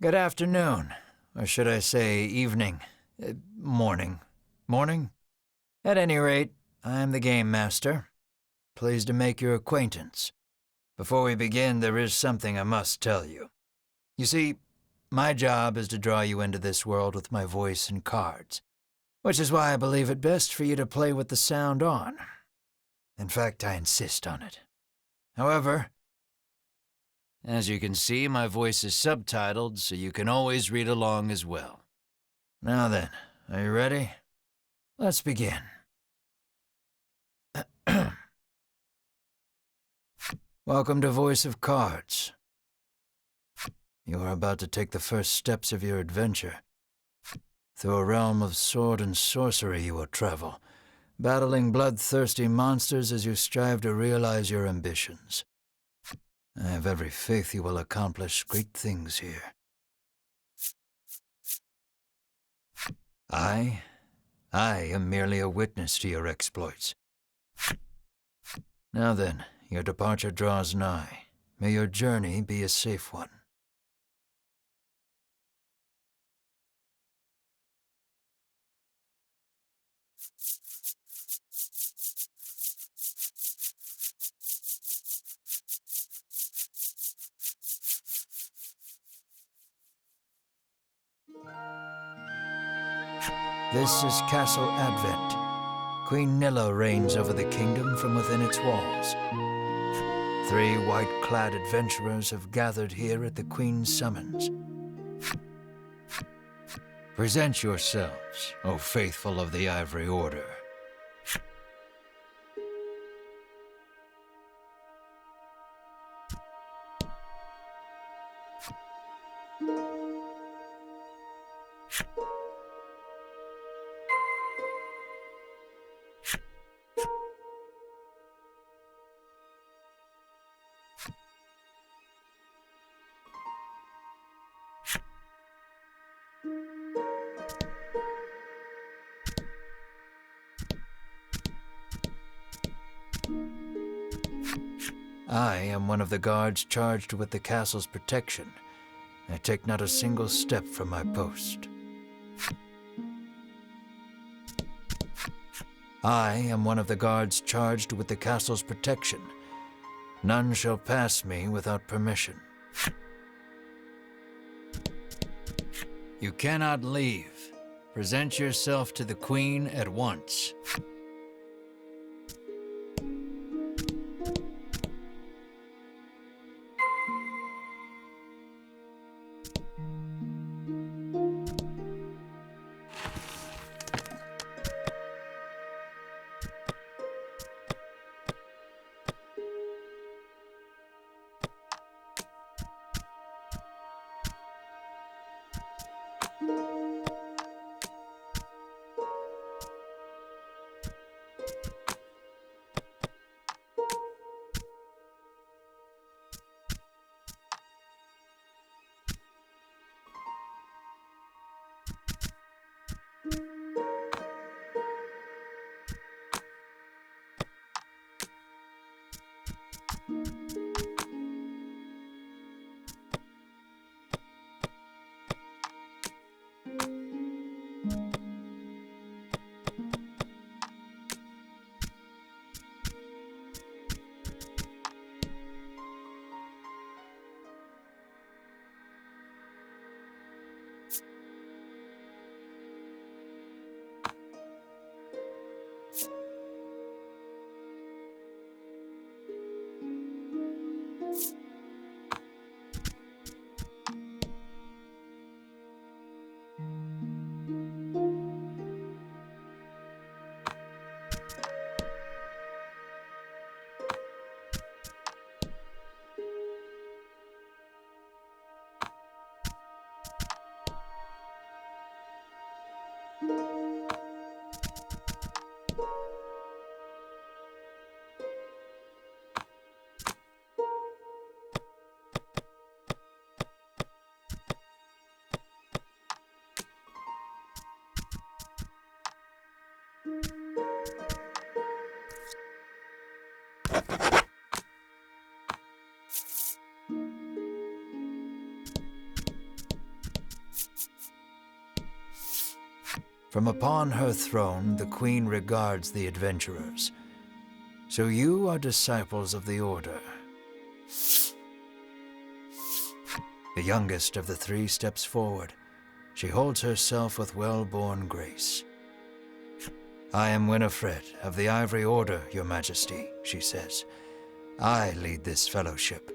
Good afternoon, or should I say evening, morning. Morning? At any rate, I am the Game Master. Pleased to make your acquaintance. Before we begin, there is something I must tell you. You see, my job is to draw you into this world with my voice and cards, which is why I believe it best for you to play with the sound on. In fact, I insist on it. However, as you can see, my voice is subtitled, so you can always read along as well. Now then, are you ready? Let's begin. Welcome to Voice of Cards. You are about to take the first steps of your adventure. Through a realm of sword and sorcery you will travel, battling bloodthirsty monsters as you strive to realize your ambitions. I have every faith you will accomplish great things here. I am merely a witness to your exploits. Now then, your departure draws nigh. May your journey be a safe one. This is Castle Advent. Queen Nilla reigns over the kingdom from within its walls. 3 white-clad adventurers have gathered here at the Queen's summons. Present yourselves, O faithful of the Ivory Order. I am one of the guards charged with the castle's protection. I take not a single step from my post. I am one of the guards charged with the castle's protection. None shall pass me without permission. You cannot leave. Present yourself to the Queen at once. From upon her throne, the Queen regards the adventurers. So you are disciples of the Order. The youngest of the three steps forward. She holds herself with well-born grace. I am Winifred of the Ivory Order, Your Majesty, she says. I lead this fellowship.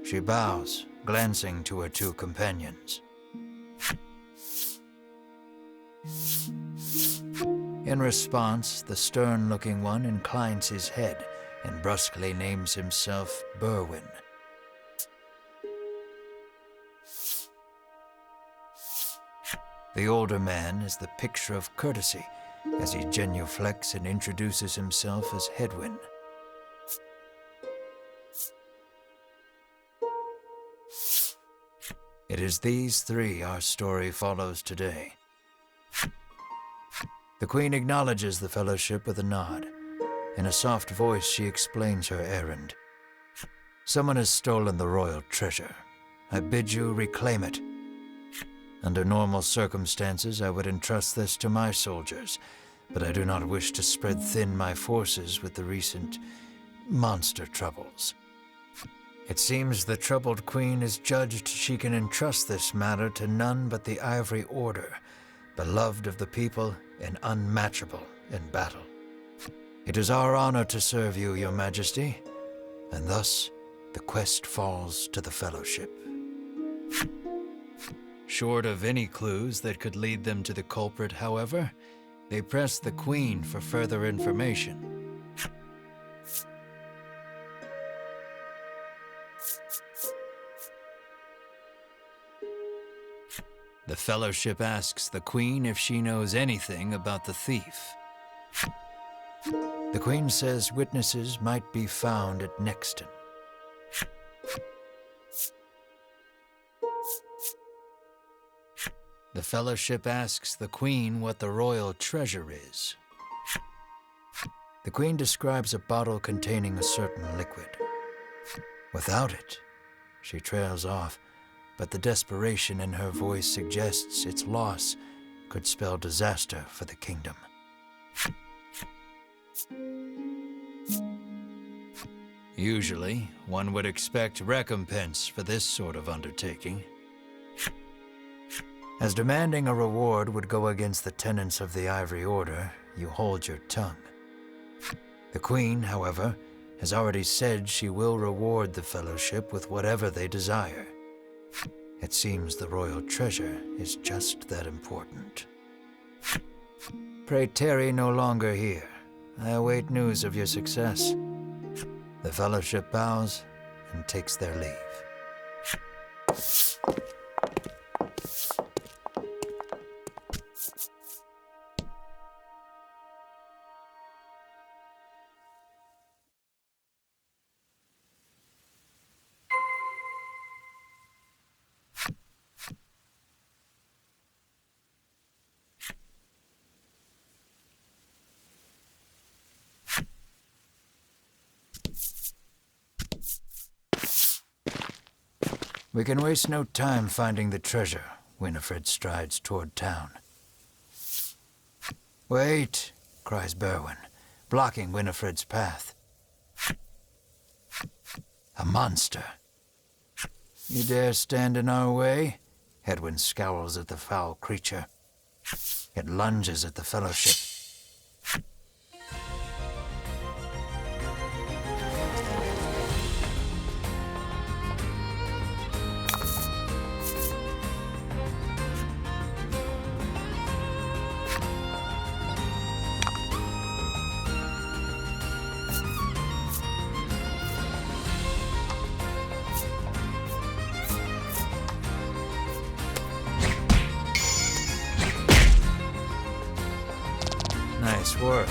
She bows, glancing to her two companions. In response, the stern-looking one inclines his head and brusquely names himself Berwin. The older man is the picture of courtesy as he genuflects and introduces himself as Hedwyn. It is these three our story follows today. The Queen acknowledges the fellowship with a nod. In a soft voice, she explains her errand. Someone has stolen the royal treasure. I bid you reclaim it. Under normal circumstances, I would entrust this to my soldiers, but I do not wish to spread thin my forces with the recent monster troubles. It seems the troubled Queen has judged she can entrust this matter to none but the Ivory Order, beloved of the people and unmatchable in battle. It is our honor to serve you, Your Majesty, and thus the quest falls to the Fellowship. Short of any clues that could lead them to the culprit, however, they press the Queen for further information. The Fellowship asks the Queen if she knows anything about the thief. The Queen says witnesses might be found at Nexton. The Fellowship asks the Queen what the royal treasure is. The Queen describes a bottle containing a certain liquid. Without it, she trails off, but the desperation in her voice suggests its loss could spell disaster for the kingdom. Usually, one would expect recompense for this sort of undertaking. As demanding a reward would go against the tenets of the Ivory Order, you hold your tongue. The Queen, however, has already said she will reward the Fellowship with whatever they desire. It seems the royal treasure is just that important. Pray tarry no longer here. I await news of your success. The Fellowship bows and takes their leave. We can waste no time finding the treasure. Winifred strides toward town. Wait, cries Berwin, blocking Winifred's path. A monster. You dare stand in our way? Hedwyn scowls at the foul creature. It lunges at the Fellowship. Nice work.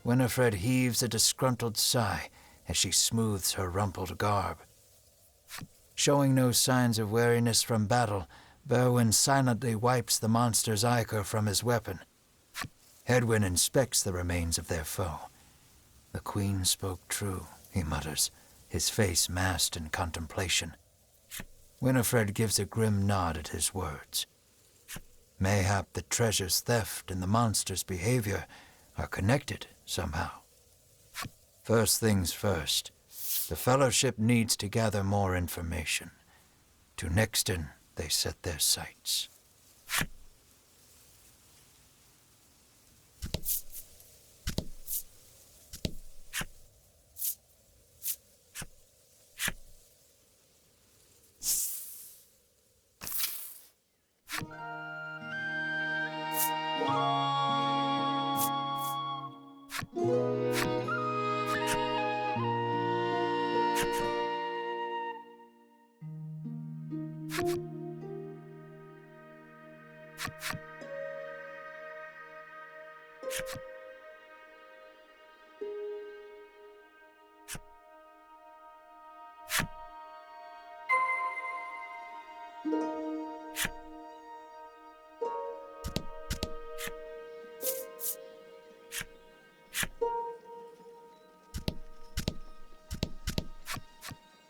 Winifred heaves a disgruntled sigh as she smooths her rumpled garb. Showing no signs of weariness from battle, Berwin silently wipes the monster's ichor from his weapon. Hedwyn inspects the remains of their foe. The Queen spoke true, he mutters, his face masked in contemplation. Winifred gives a grim nod at his words. Mayhap the treasure's theft and the monster's behavior are connected somehow. First things first, the Fellowship needs to gather more information. To Nixton they set their sights.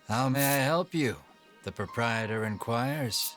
How may I help you? The proprietor inquires.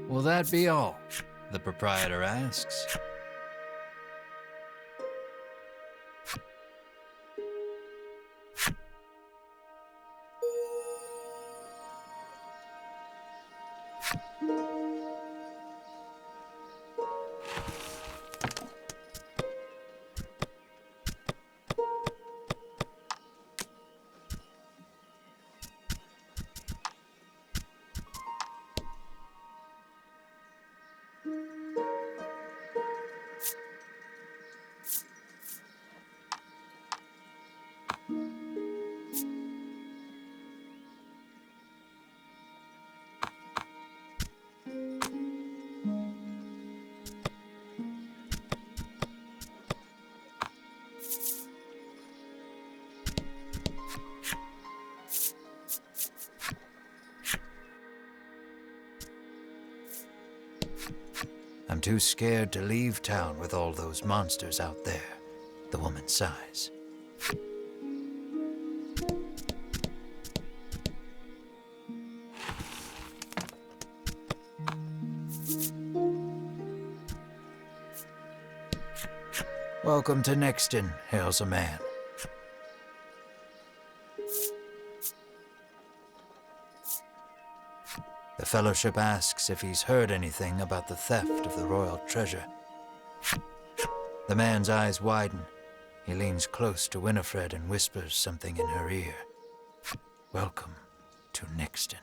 Will that be all? The proprietor asks. I'm too scared to leave town with all those monsters out there, the woman sighs. Welcome to Nixton, hails a man. The Fellowship asks if he's heard anything about the theft of the royal treasure. The man's eyes widen. He leans close to Winifred and whispers something in her ear. Welcome to Nixton.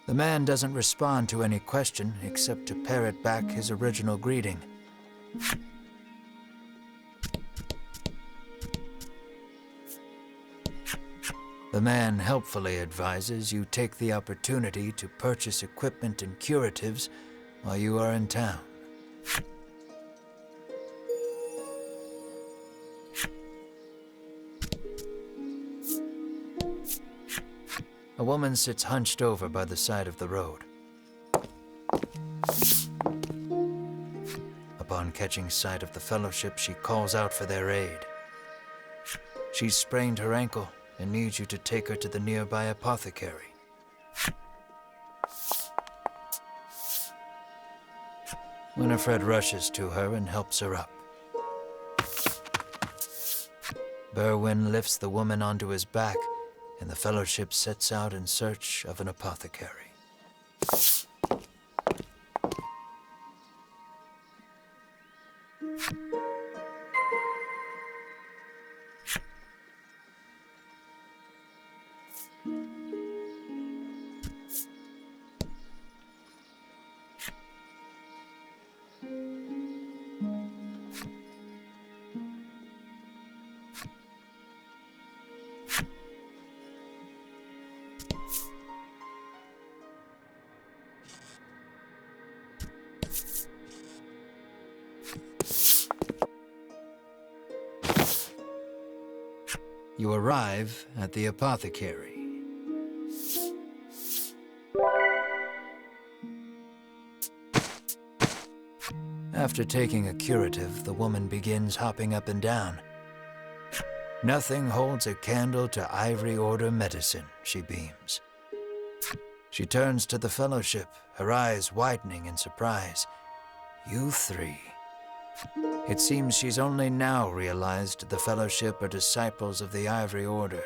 The man doesn't respond to any question except to parrot back his original greeting. The man helpfully advises you take the opportunity to purchase equipment and curatives while you are in town. A woman sits hunched over by the side of the road. Upon catching sight of the Fellowship, she calls out for their aid. She's sprained her ankle and needs you to take her to the nearby apothecary. Winifred rushes to her and helps her up. Berwin lifts the woman onto his back, and the Fellowship sets out in search of an apothecary. You arrive at the apothecary. After taking a curative, the woman begins hopping up and down. Nothing holds a candle to Ivory Order medicine, she beams. She turns to the Fellowship, her eyes widening in surprise. You three. It seems she's only now realized the Fellowship are disciples of the Ivory Order.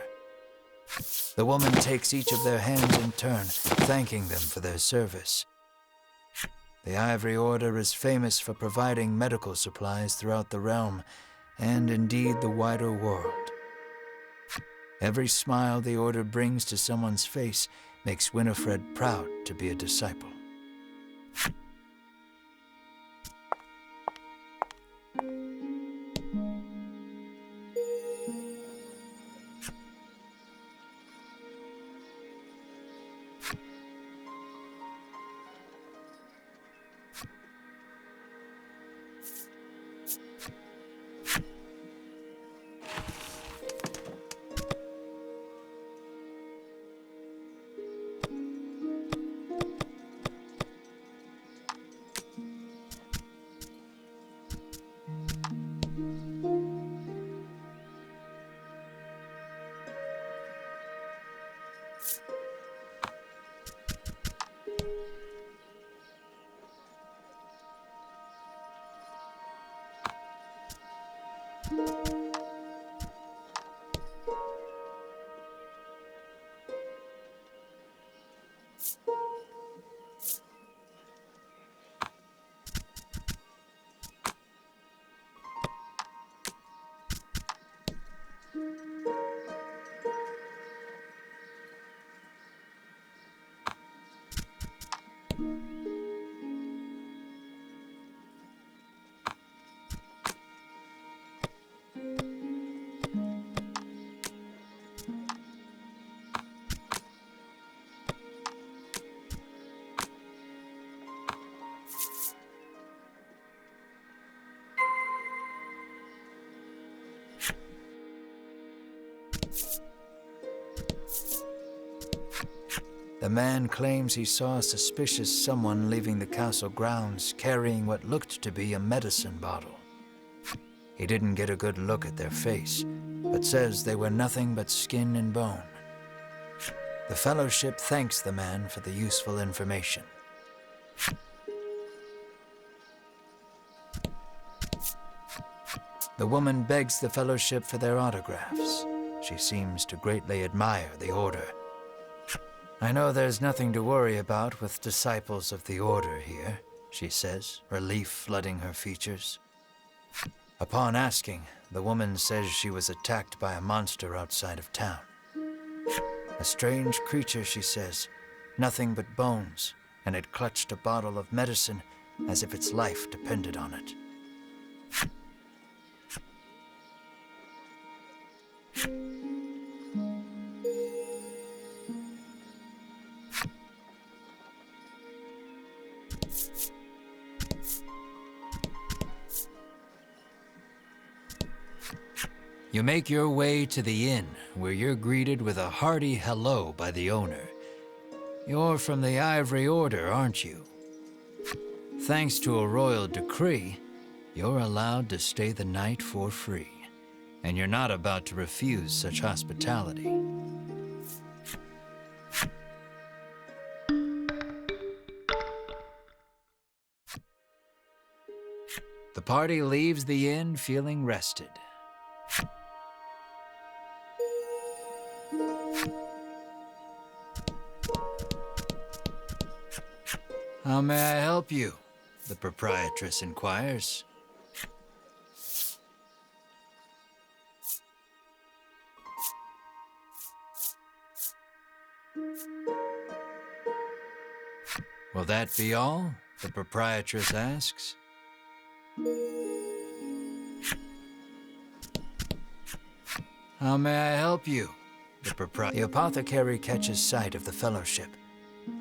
The woman takes each of their hands in turn, thanking them for their service. The Ivory Order is famous for providing medical supplies throughout the realm, and indeed the wider world. Every smile the Order brings to someone's face makes Winifred proud to be a disciple. The man claims he saw a suspicious someone leaving the castle grounds carrying what looked to be a medicine bottle. He didn't get a good look at their face, but says they were nothing but skin and bone. The Fellowship thanks the man for the useful information. The woman begs the Fellowship for their autographs. She seems to greatly admire the Order. I know there's nothing to worry about with disciples of the Order here, she says, relief flooding her features. Upon asking, the woman says she was attacked by a monster outside of town. A strange creature, she says, nothing but bones, and it clutched a bottle of medicine as if its life depended on it. You make your way to the inn, where you're greeted with a hearty hello by the owner. You're from the Ivory Order, aren't you? Thanks to a royal decree, you're allowed to stay the night for free, and you're not about to refuse such hospitality. The party leaves the inn feeling rested. How may I help you? The proprietress inquires. Will that be all? The proprietress asks. How may I help you? The apothecary catches sight of the fellowship.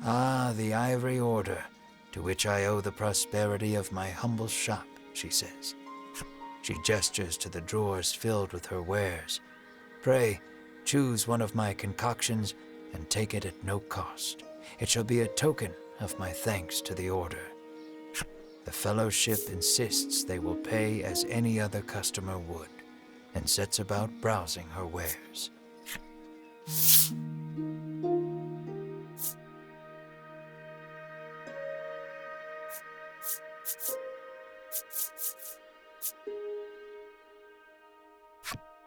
Ah, the Ivory Order, to which I owe the prosperity of my humble shop, she says. She gestures to the drawers filled with her wares. Pray, choose one of my concoctions and take it at no cost. It shall be a token of my thanks to the Order. The fellowship insists they will pay as any other customer would, and sets about browsing her wares.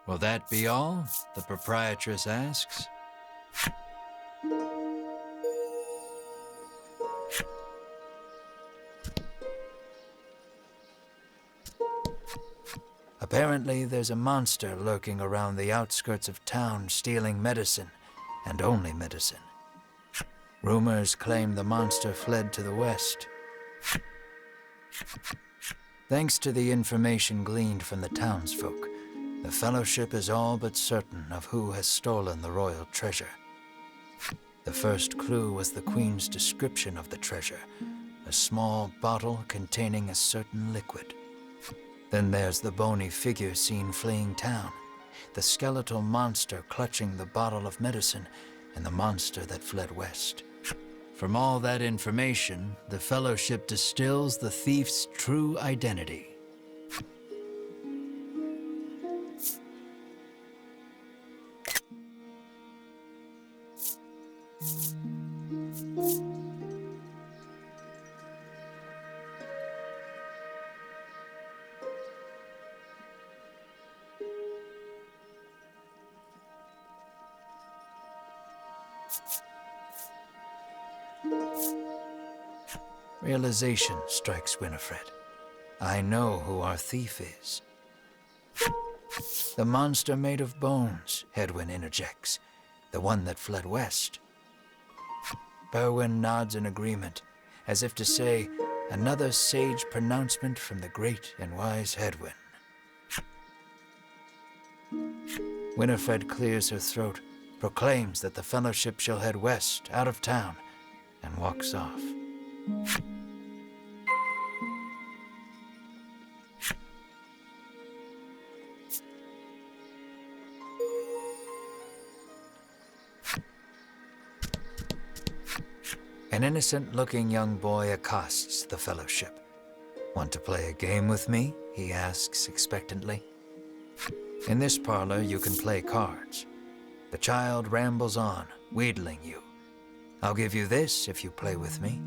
Will that be all? The proprietress asks. Apparently, there's a monster lurking around the outskirts of town stealing medicine, and only medicine. Rumors claim the monster fled to the west. Thanks to the information gleaned from the townsfolk, the Fellowship is all but certain of who has stolen the royal treasure. The first clue was the Queen's description of the treasure, a small bottle containing a certain liquid. Then there's the bony figure seen fleeing town, the skeletal monster clutching the bottle of medicine, and the monster that fled west. From all that information, the Fellowship distills the thief's true identity. Realization strikes Winifred. I know who our thief is. The monster made of bones, Hedwyn interjects. The one that fled west. Berwin nods in agreement, as if to say, another sage pronouncement from the great and wise Hedwyn. Winifred clears her throat, proclaims that the Fellowship shall head west, out of town, and walks off. An innocent-looking young boy accosts the Fellowship. Want to play a game with me? He asks expectantly. In this parlor, you can play cards. The child rambles on, wheedling you. I'll give you this if you play with me.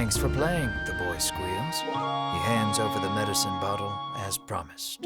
Thanks for playing, the boy squeals. He hands over the medicine bottle as promised.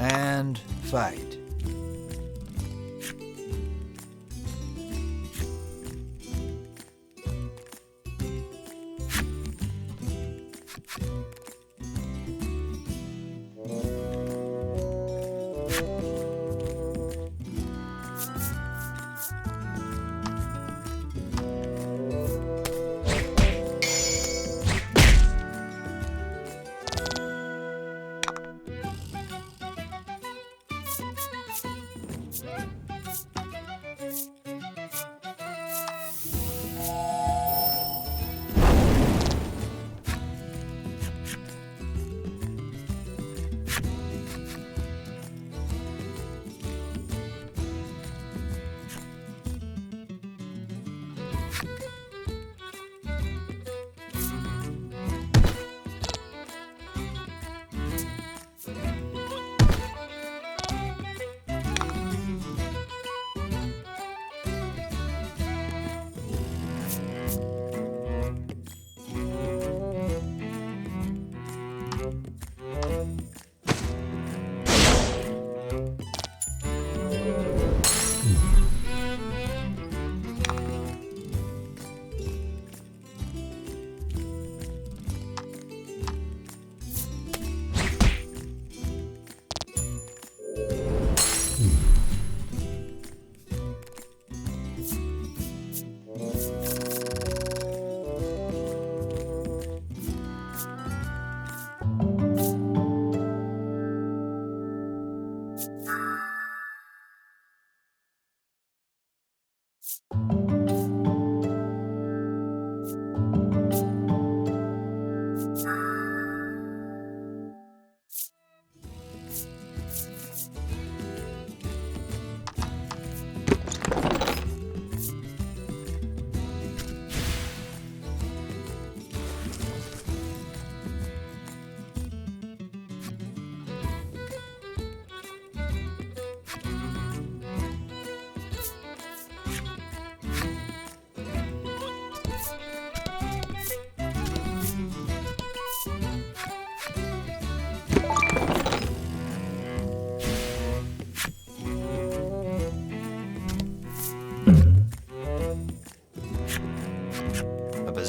And fight.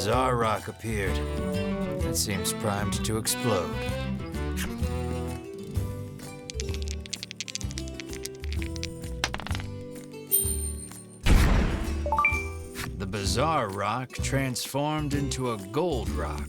bizarre rock appeared. It seems primed to explode. The bizarre rock transformed into a gold rock.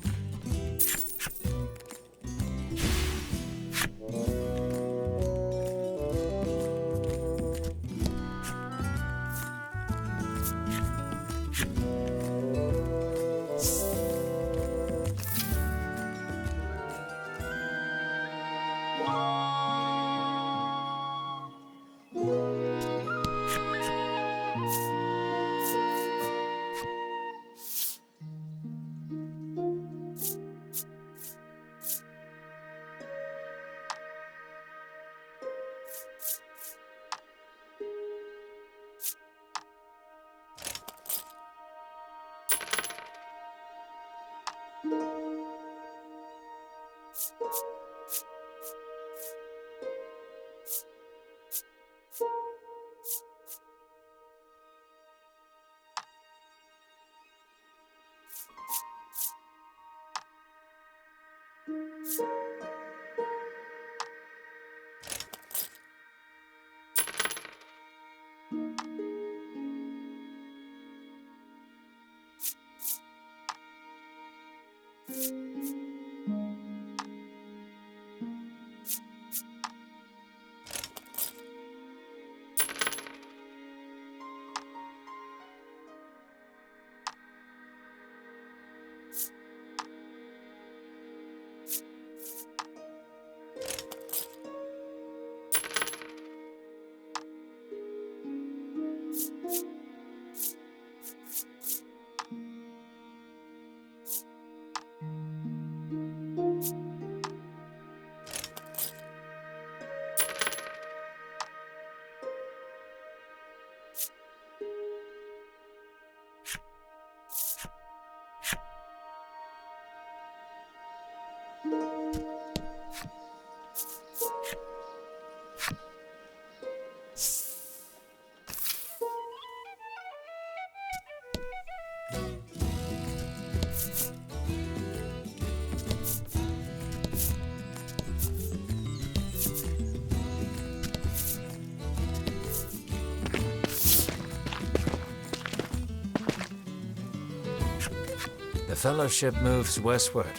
The Fellowship moves westward,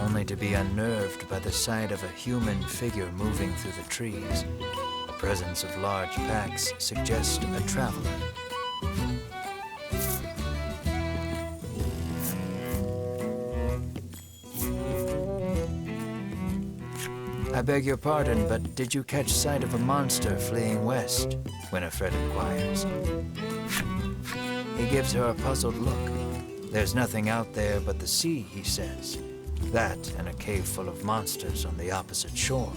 only to be unnerved by the sight of a human figure moving through the trees. The presence of large packs suggests a traveler. I beg your pardon, but did you catch sight of a monster fleeing west? Winifred inquires. He gives her a puzzled look. There's nothing out there but the sea, he says. That and a cave full of monsters on the opposite shore.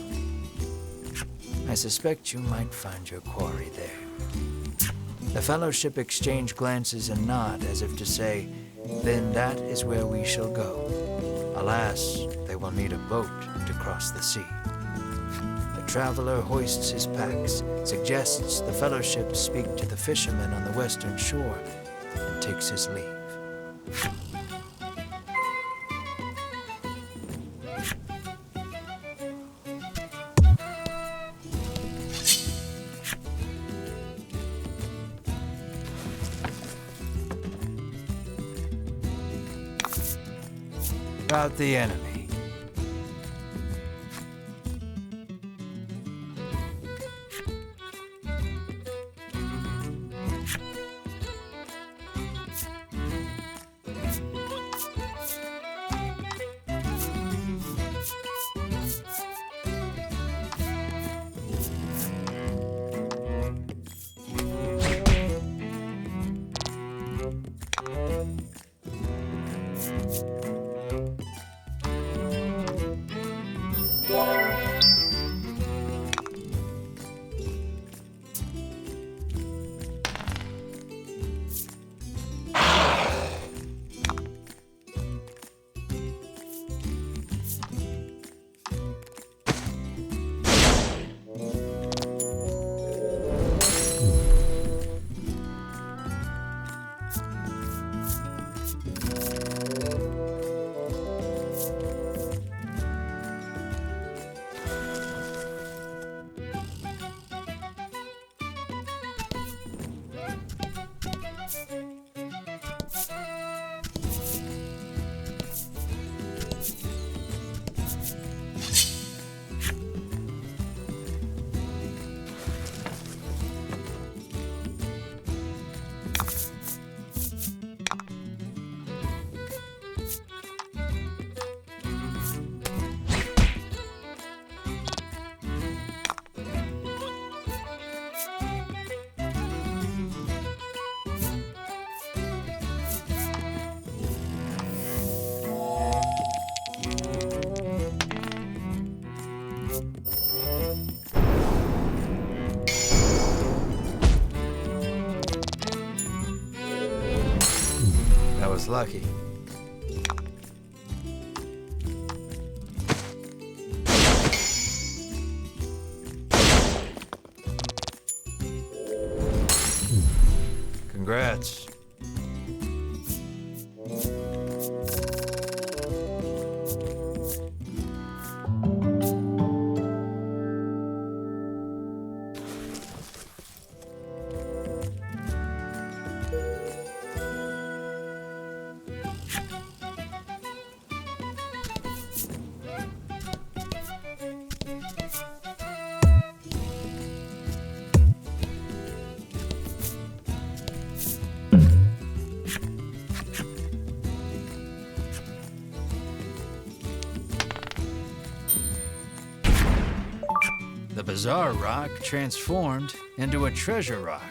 I suspect you might find your quarry there. The Fellowship exchange glances and nod as if to say, then that is where we shall go. Alas, they will need a boat to cross the sea. The traveler hoists his packs, suggests the Fellowship speak to the fishermen on the western shore, and takes his leave. About the enemy. lucky. Congrats. The Bazaar Rock transformed into a treasure rock.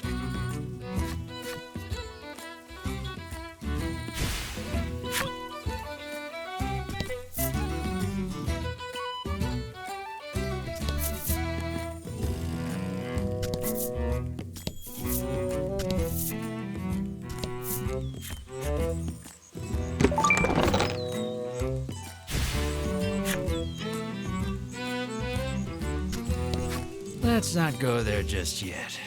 Let's not go there just yet.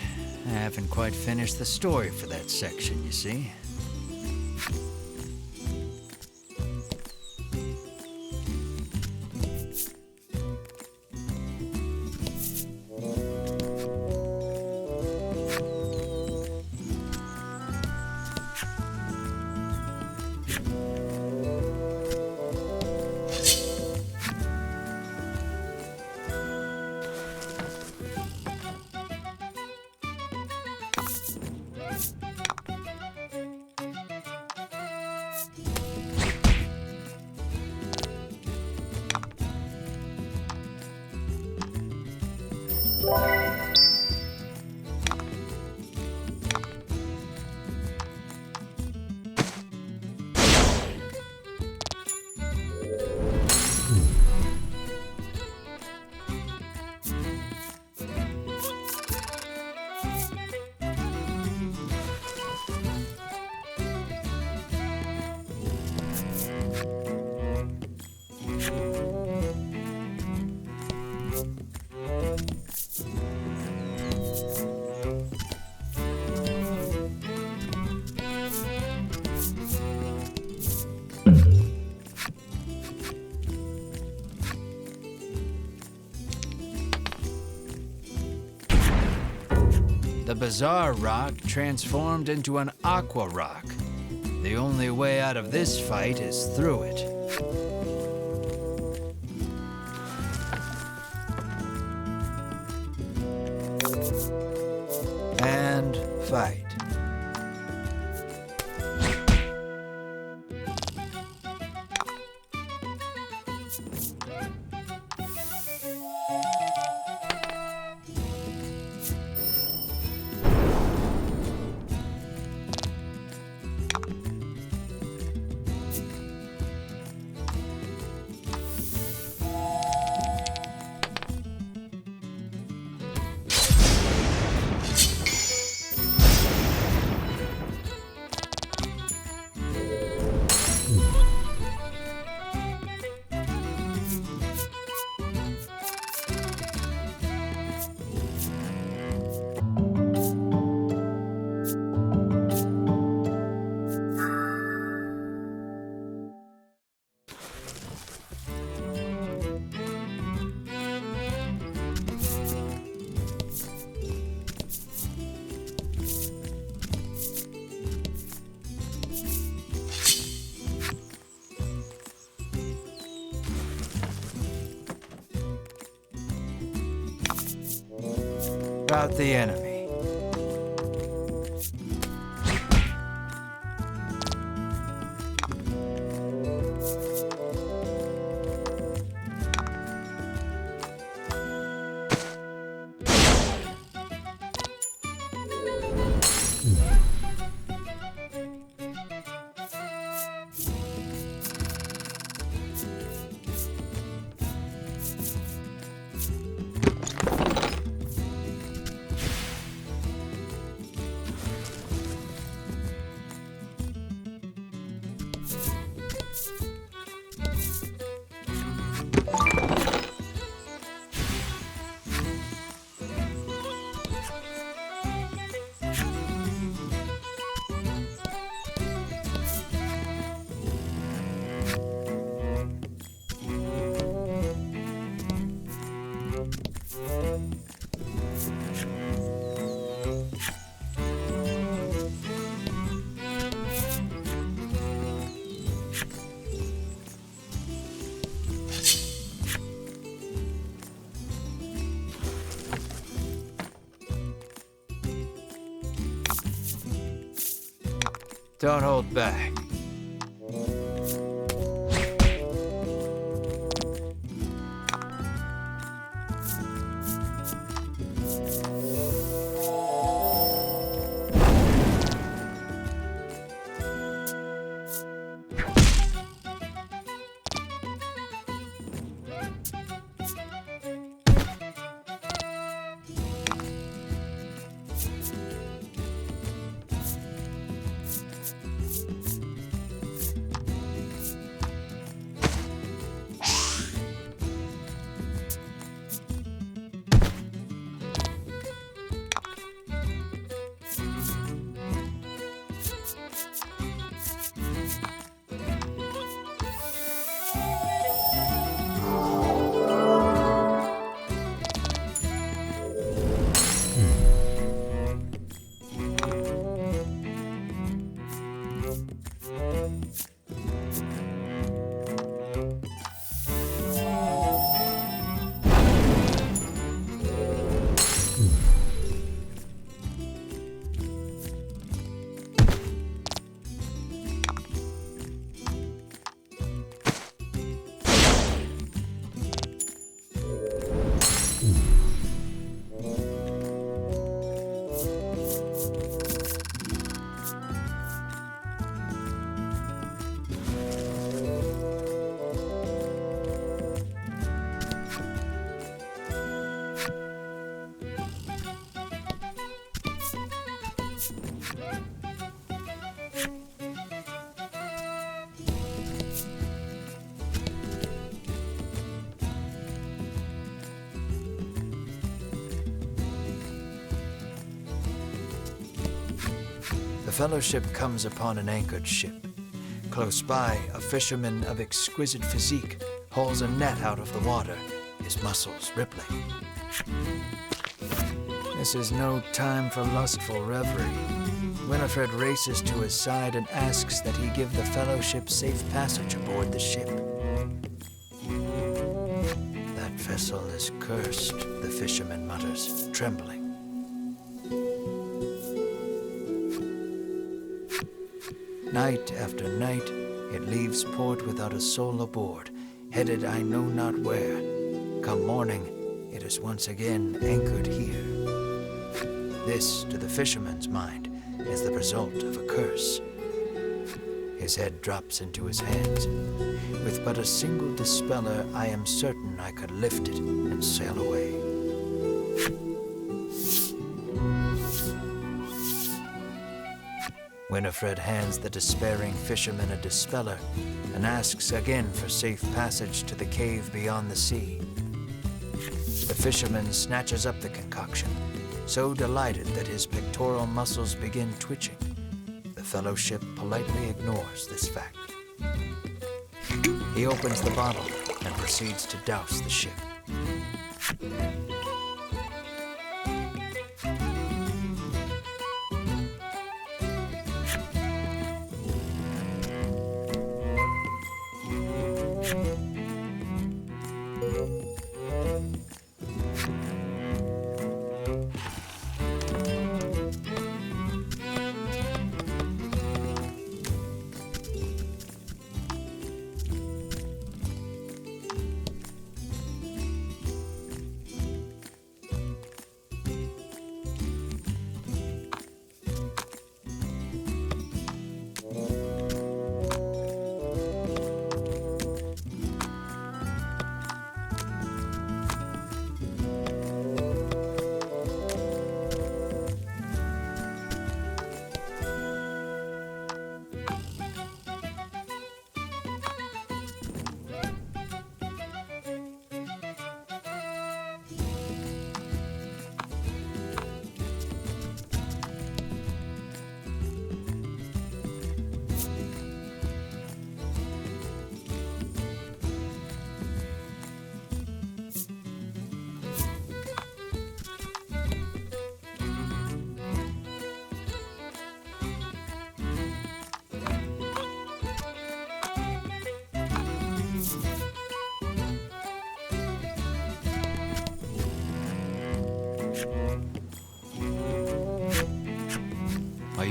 I haven't quite finished the story for that section, you see. The Bazaar Rock transformed into an Aqua Rock. The only way out of this fight is through it. And fight. About the enemy. Don't hold back. The Fellowship comes upon an anchored ship. Close by, a fisherman of exquisite physique hauls a net out of the water, his muscles rippling. This is no time for lustful reverie. Winifred races to his side and asks that he give the Fellowship safe passage aboard the ship. That vessel is cursed, the fisherman mutters, trembling. Night after night, it leaves port without a soul aboard, headed I know not where. Come morning, it is once again anchored here. This, to the fisherman's mind, is the result of a curse. His head drops into his hands. With but a single dispeller, I am certain I could lift it and sail away. Winifred hands the despairing fisherman a dispeller and asks again for safe passage to the cave beyond the sea. The fisherman snatches up the concoction, so delighted that his pectoral muscles begin twitching. The Fellowship politely ignores this fact. He opens the bottle and proceeds to douse the ship.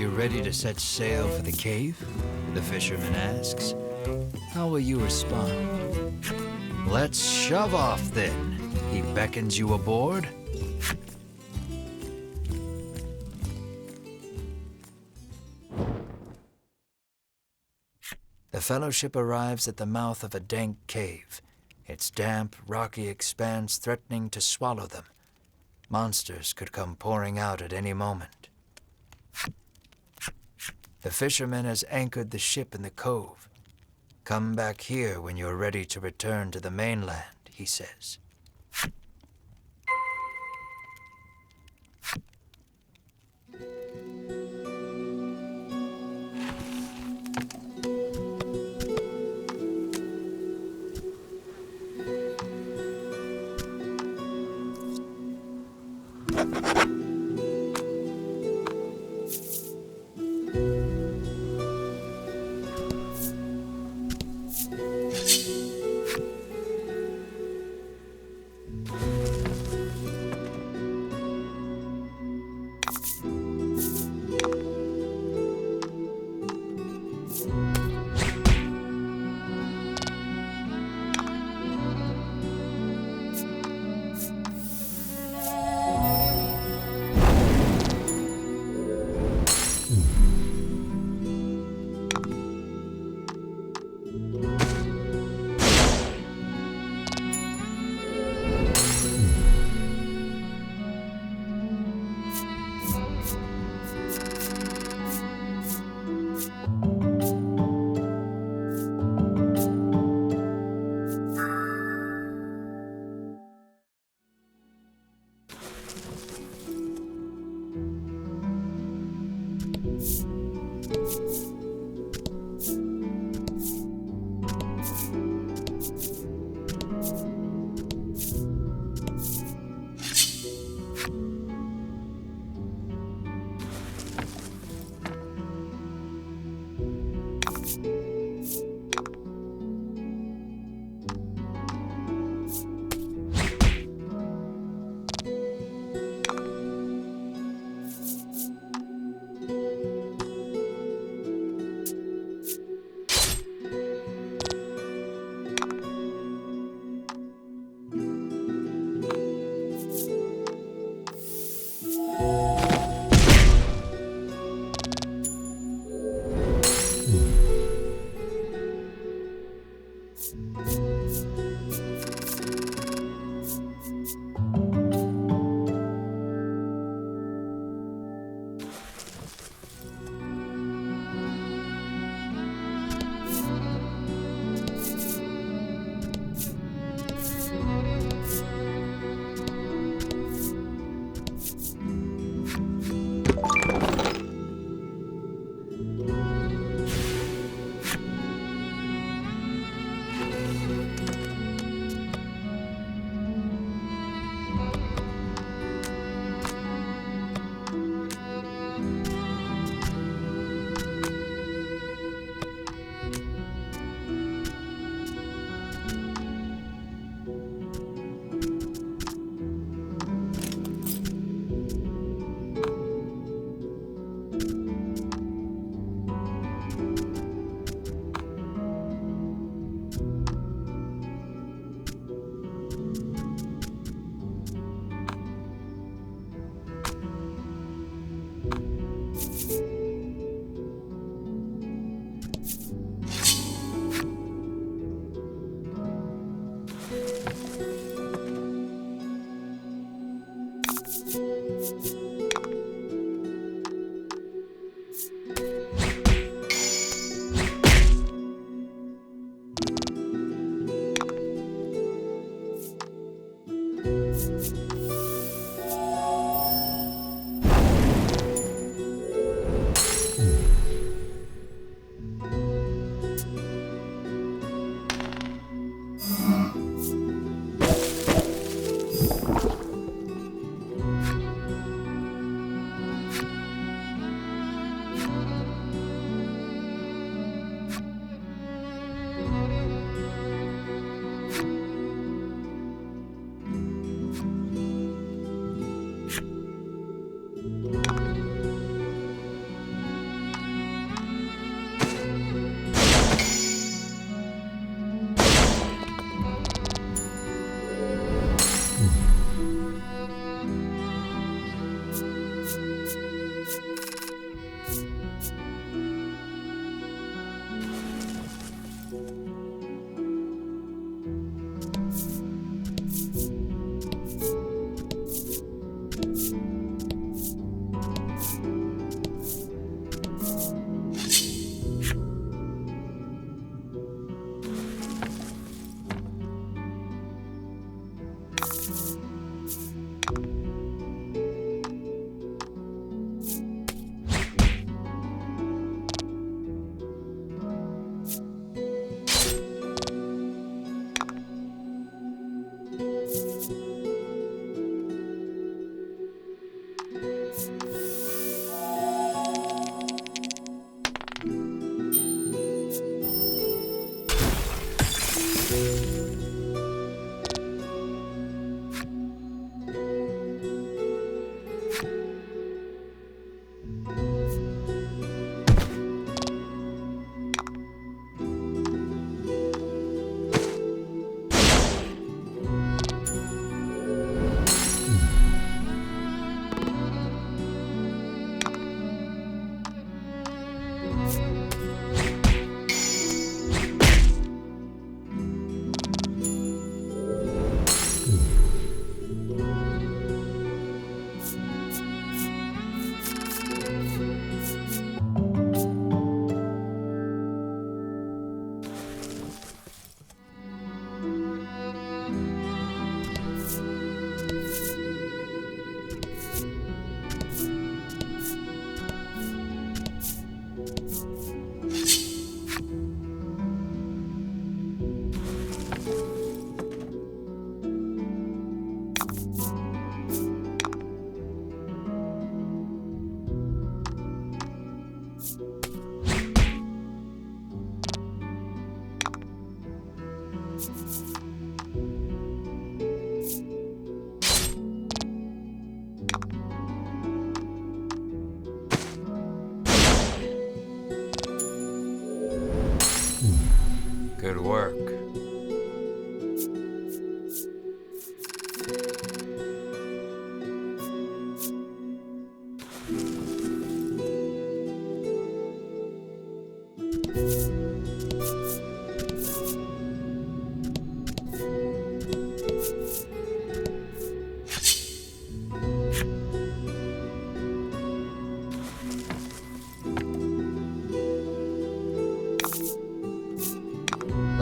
you ready to set sail for the cave? The fisherman asks. How will you respond? Let's shove off then. He beckons you aboard. The Fellowship arrives at the mouth of a dank cave, its damp, rocky expanse threatening to swallow them. Monsters could come pouring out at any moment. The fisherman has anchored the ship in the cove. Come back here when you're ready to return to the mainland, he says.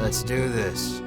Let's do this.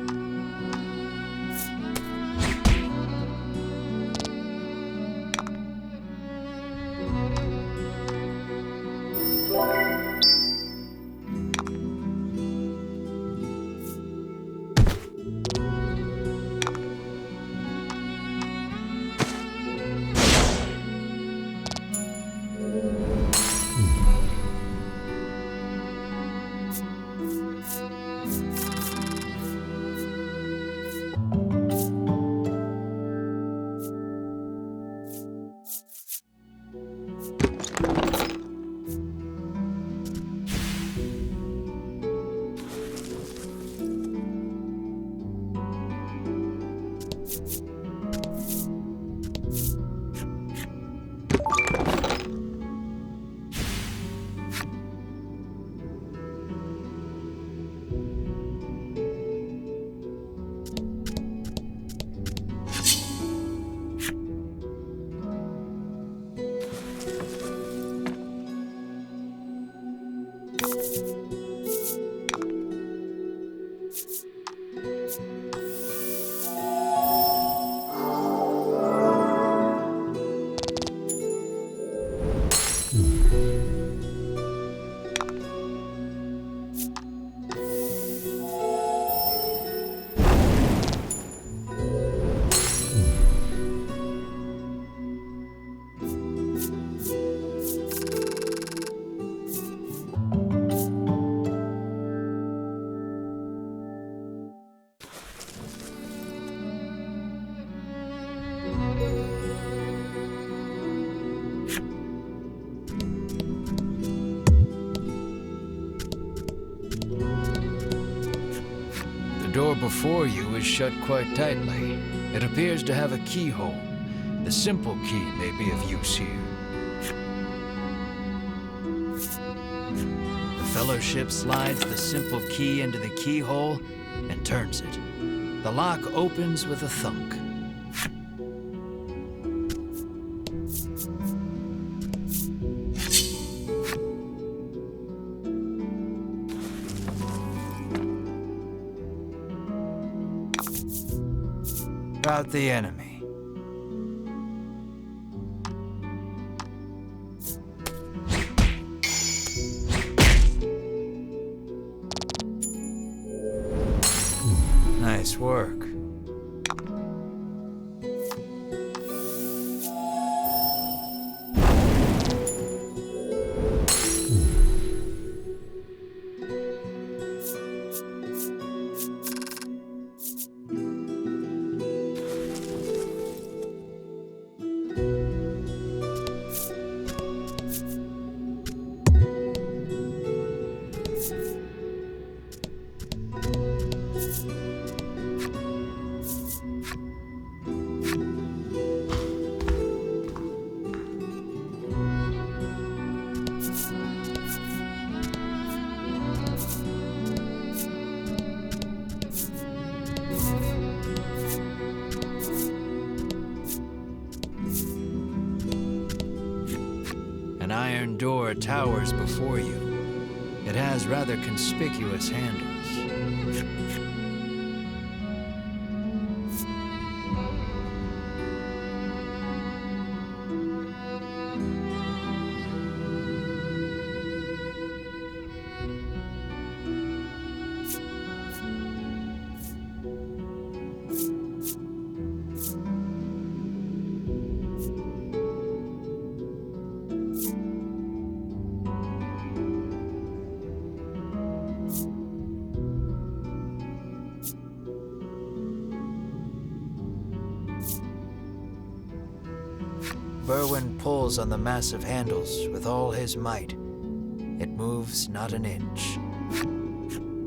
The door before you is shut quite tightly. It appears to have a keyhole. The simple key may be of use here. The Fellowship slides the simple key into the keyhole and turns it. The lock opens with a thunk. About the enemy. Nice work. An iron door towers before you. It has rather conspicuous handles. Berwin pulls on the massive handles with all his might. It moves not an inch.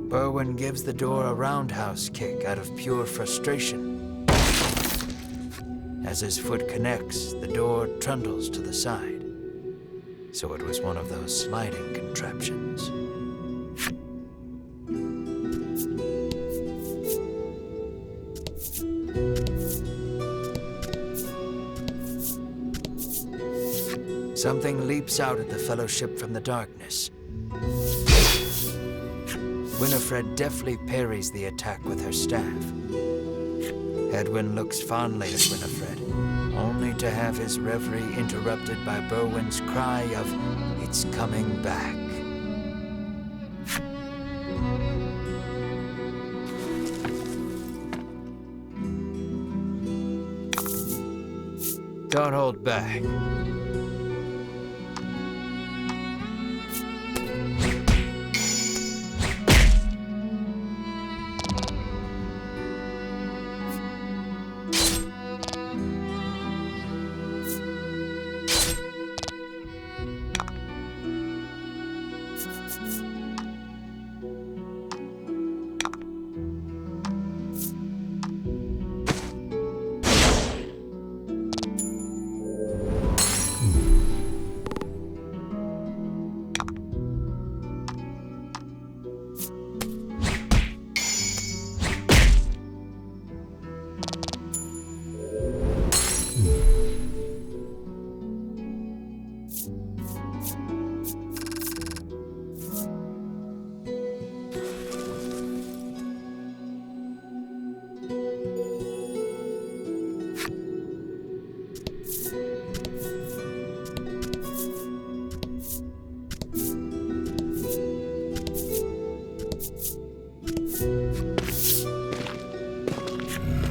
Berwin gives the door a roundhouse kick out of pure frustration. As his foot connects, the door trundles to the side. So it was one of those sliding contraptions. Something leaps out at the Fellowship from the darkness. Winifred deftly parries the attack with her staff. Edwin looks fondly at Winifred, only to have his reverie interrupted by Berwin's cry of, "It's coming back." Don't hold back.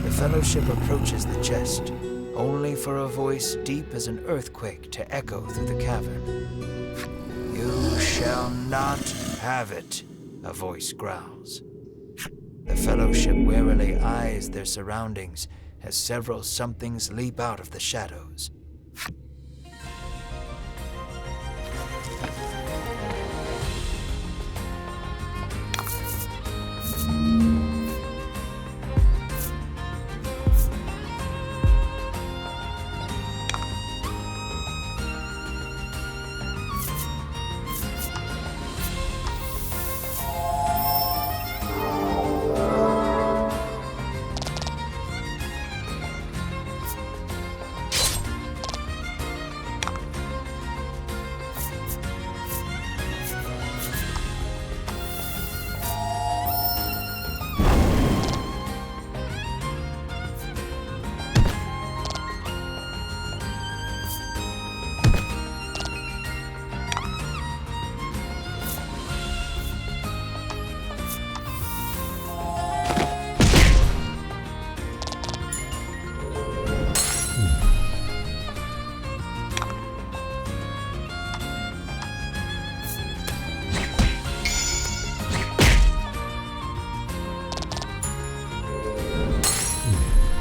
The Fellowship approaches the chest, only for a voice deep as an earthquake to echo through the cavern. "You shall not have it," a voice growls. The Fellowship warily eyes their surroundings as several somethings leap out of the shadows.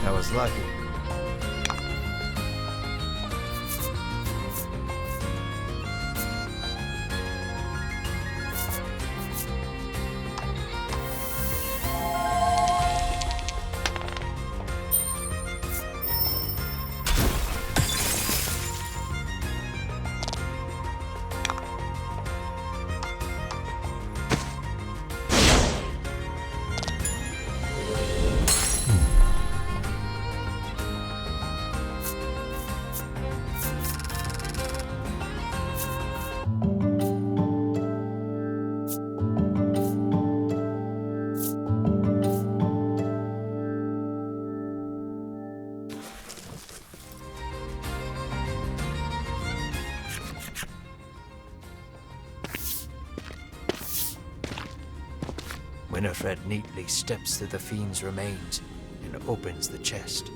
That was lucky. Winifred neatly steps through the fiend's remains and opens the chest.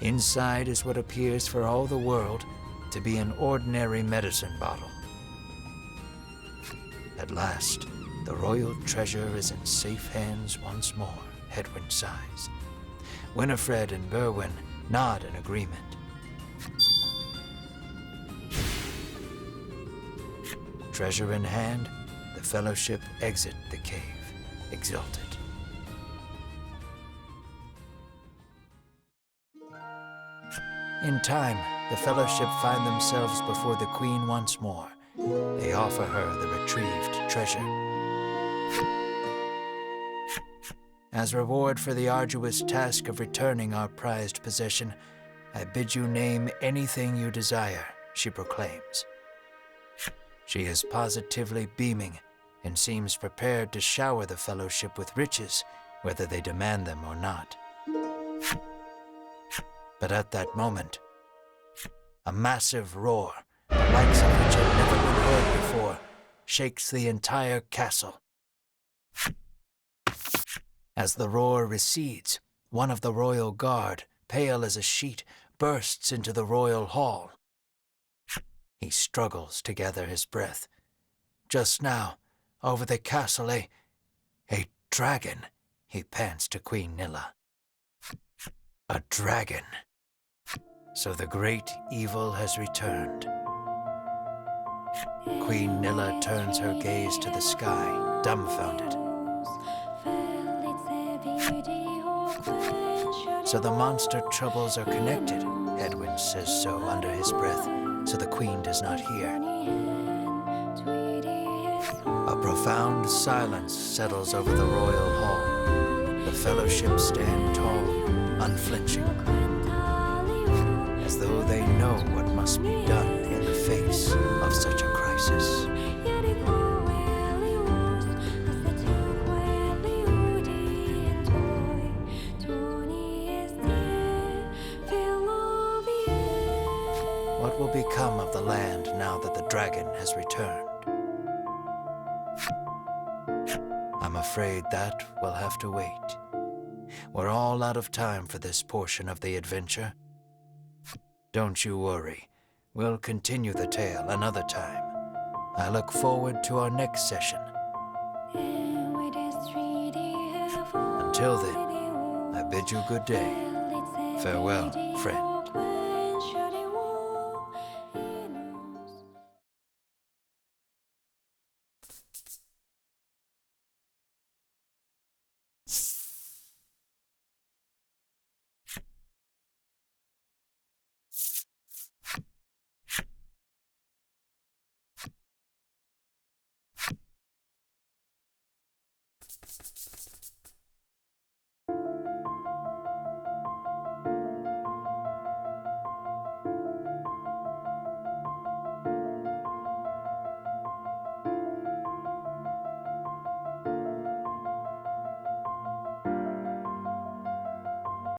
Inside is what appears for all the world to be an ordinary medicine bottle. At last, the royal treasure is in safe hands once more, Edwin sighs. Winifred and Berwin nod in agreement. Treasure in hand, the Fellowship exit the cave, exultant. In time, the Fellowship find themselves before the Queen once more. They offer her the retrieved treasure. As reward for the arduous task of returning our prized possession, I bid you name anything you desire, she proclaims. She is positively beaming and seems prepared to shower the Fellowship with riches, whether they demand them or not. But at that moment, a massive roar, the likes of which had never been heard before, shakes the entire castle. As the roar recedes, one of the royal guard, pale as a sheet, bursts into the royal hall. He struggles to gather his breath. Just now, over the castle, a dragon, he pants to Queen Nilla. A dragon. So the great evil has returned. Queen Nilla turns her gaze to the sky, dumbfounded. So the monster troubles are connected, Edwin says so under his breath, so the Queen does not hear. A profound silence settles over the royal hall. The Fellowship stand tall, unflinching, as though they know what must be done in the face of such a crisis. What will become of the land now that the dragon has returned? I'm afraid that will have to wait. We're all out of time for this portion of the adventure. Don't you worry. We'll continue the tale another time. I look forward to our next session. Until then, I bid you good day. Farewell, friend.